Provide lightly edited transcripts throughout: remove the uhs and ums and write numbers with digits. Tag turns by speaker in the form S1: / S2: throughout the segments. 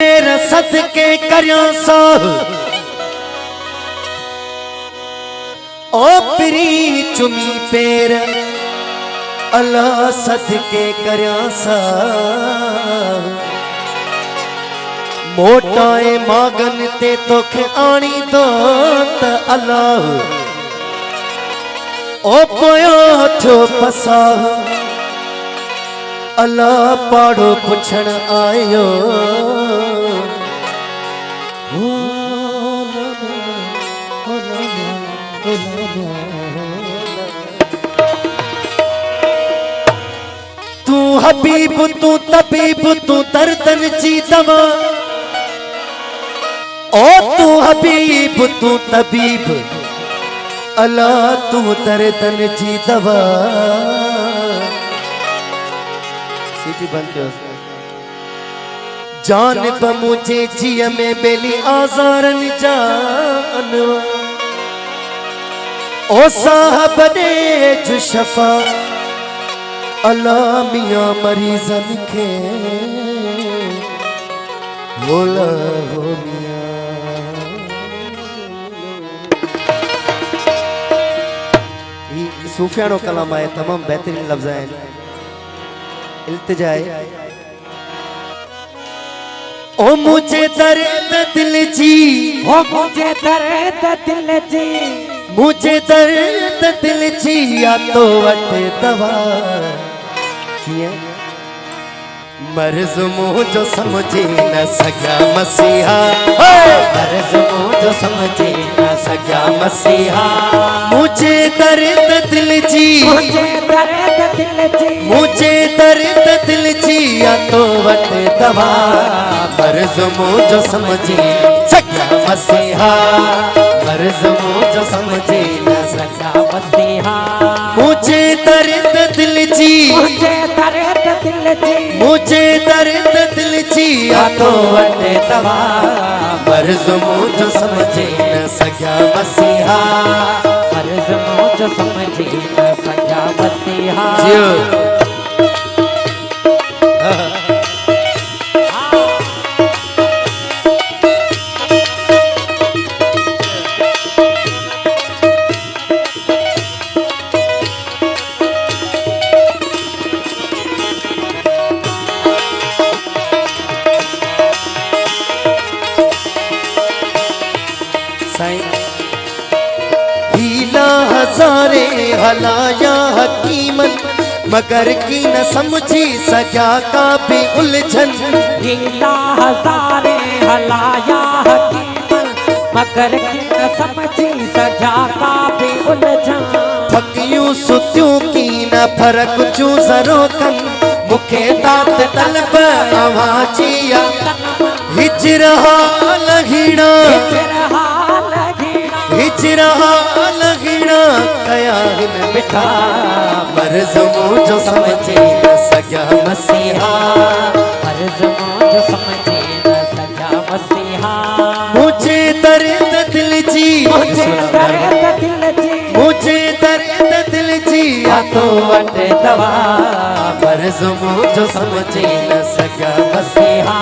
S1: तेरा सदके करया साह ओ प्री चुमी पेर अल्लाह सदके करया साह मोटाए मागन ते तोखे आनी दो त अल्लाह ओ पोयो थो पसाह अल्लाह पाड़ो पुछण आयो तू हबीब तू तबीब तू दर्दन जी दवा ओ तू हबीब तू तबीब अल्लाह तू दर्दन जी दवा जान ब मुझे जिया में बेली आजारन जान ओ साहब ने जो शफा अल्लाह मियां मरीजन के बोला हो मियां सूफियानो कलाम आए तमाम बेहतरीन लफ्ज़ हैं इल्तिजाए ओ मुझे दर्द दिल जी
S2: ओ मुझे दर्द दिल जी
S1: मुझे दर्द दिल जी या तो वटे दवा किए मर्ज मुझो समझे न सका मसीहा
S2: मर्ज मुझो समझे न सका मसीहा
S1: मुझे दर्द दिल जी
S2: मुझे दर्द दिल जी
S1: मुझे दर्द दिल जी या तो वटे दवा मर्ज मुझो समझे सका मसीहा
S2: मर्ज मुझो समझे न सका मसीहा
S1: मुझे दर्द दिल जी
S2: मुझे दर्द दिल जी
S1: मुझे दर्द दिल जी या तो वटे दवा मर्ज मुझो समझे न सका मसीहा
S2: मर्ज मुझो समझे न सका मसीहा
S1: हीला हजारे हलाया हकीमन मगर की न समझी सजा का भी उलझन
S2: हीला हजारे हलाया हकीमन मगर की न समझी सजा का भी उलझन
S1: फकियूं सुतियों की न फरक चू जरोकन मुखे तात तलब आवाजिया हिजरहा लघिणा हिजरहा लघिणा कया हिन मिठा मर्ज मुझो समझे न सका मसीहा
S2: मर्ज मुझो समझे न सका मसीहा
S1: मुझे दर्द दिल जी
S2: मुझे दर्द दिल जी
S1: मुझे दर्द दिल जी या तो वटे दवा मर्ज मुझो समझे न सका मसीहा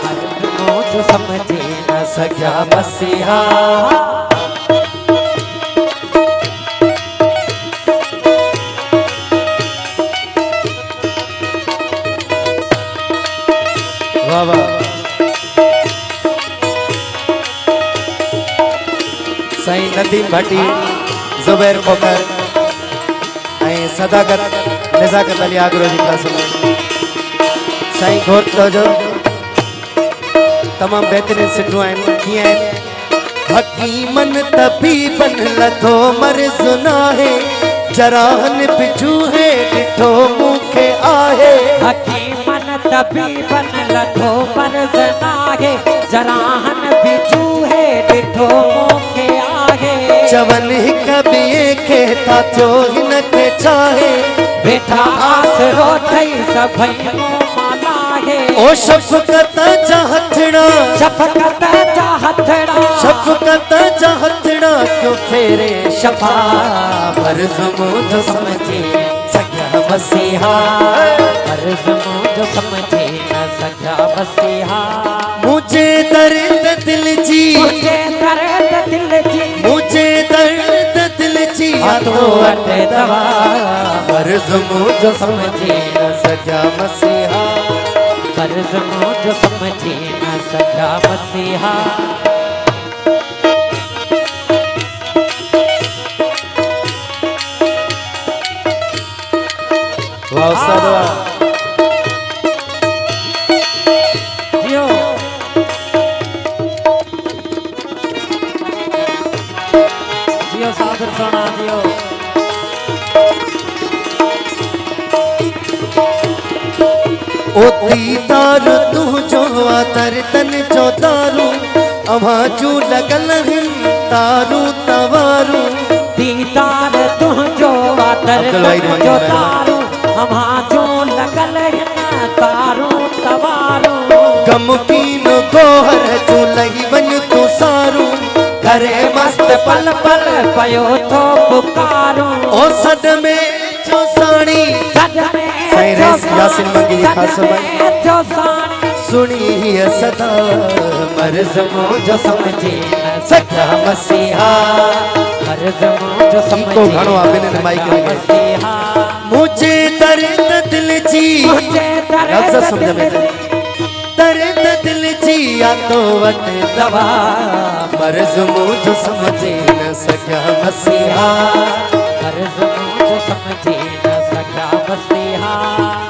S2: मर्ज मुझो समझे न
S1: सका मसीहा वाह वाह साईं नदीम भाटी जुबैर खोकर ऐं सदाकत नज़ाकत अली आगरो जी क्लास में साईं घोर तवजो तमाम बेहतरीन सिटूं आहिनि कीअं आहिनि हकीमन तबीबन लथो मर्ज़ नाहे जराहन बिजू है ॾिठो मूंखे आहे
S2: हकीमन तबीबन लथो मर्ज़ नाहे जराहन बिजू है ॾिठो मूंखे आहे
S1: चवन हिक ॿिए खे था थियो हिन खे चाहे
S2: वेठा आसरो थई सभई माला है
S1: ओ शफ़क़त जा हथड़ा
S2: शफ़क़त जा हथड़ा
S1: शफ़क़त जा हथड़ा क्यों फेरे शफा मर्ज़ मुझो समझे सका मसीहा
S2: मर्ज़ मुझो समझे न सका सच्चा मसीहा।
S1: मुझे दर्द दिल जी,
S2: मुझे दर्द दिल जी,
S1: मुझे दर्द दिल जी
S2: तो अट दवा
S1: मर्ज मुझ समझे न सका मसीहा।
S2: कर्ज मुझ समझे न सका मसीहा।
S1: वाह उस्ताद वाह।
S2: जियो जियो सादर सोना जियो।
S1: ओ दीदार तू जो तर तन जो तारू अमा चू लगल हिन तारू तवारू।
S2: दीदार तुझो वातर
S1: अब्दुल वाहिद
S2: जो
S1: मंगल
S2: तारू हमा जो लगल हिन तारू तवारू।
S1: गमकीन गोहर चू लही बन तू सारू करे मस्त
S2: पल पल पयो थो पुकारू।
S1: ओ सद में जो साणी
S2: सद में
S1: सही
S2: जो
S1: रेस यासिन मंगी जी खास
S2: सद
S1: भाई।
S2: में जो सानी
S1: सुनी है सदा मर्ज मुझ समझे न सका मसीहा।
S2: कर्ज मुझ समझे
S1: इनको घणो आबिन ने माइक
S2: सका
S1: लगे।
S2: मसीहा।
S1: मुझे दर्द दिल जी,
S2: मुझे
S1: लफ्ज़
S2: दर्द
S1: समझ में
S2: दिल
S1: दर्द दिल जी या तो वट दवा मर्ज मुझ समझे न सका मसीहा।
S2: कर्ज मुझ समझे न सका मसीहा।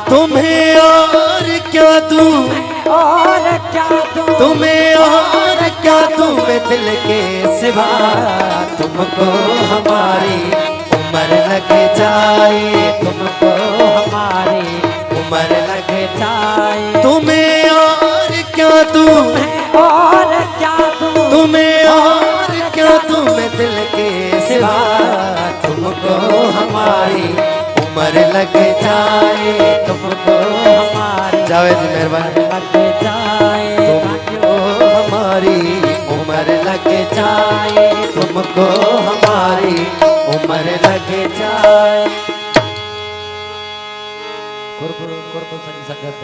S1: तुम्हें और क्या दूं,
S2: और क्या दूं,
S1: तुम्हें और क्या दूं मैं दिल के सिवा। तुमको हमारी उम्र लग जाए,
S2: तुमको हमारी
S1: उम्र लग
S2: चाहे।
S1: तुम्हें और क्या दूं,
S2: और क्या दूं,
S1: तुम्हें और क्या दूं मैं दिल के सिवा। तुमको हमारी उम्र लग जाए, तुमको
S2: हमारी
S1: जावेद जी मेहरबानी।
S2: लग जाए।
S1: तुमको हमारी उम्र लग जाए, तुमको हमारी उम्र लग जाए।
S2: कुर्ब कुर्ब संग संगत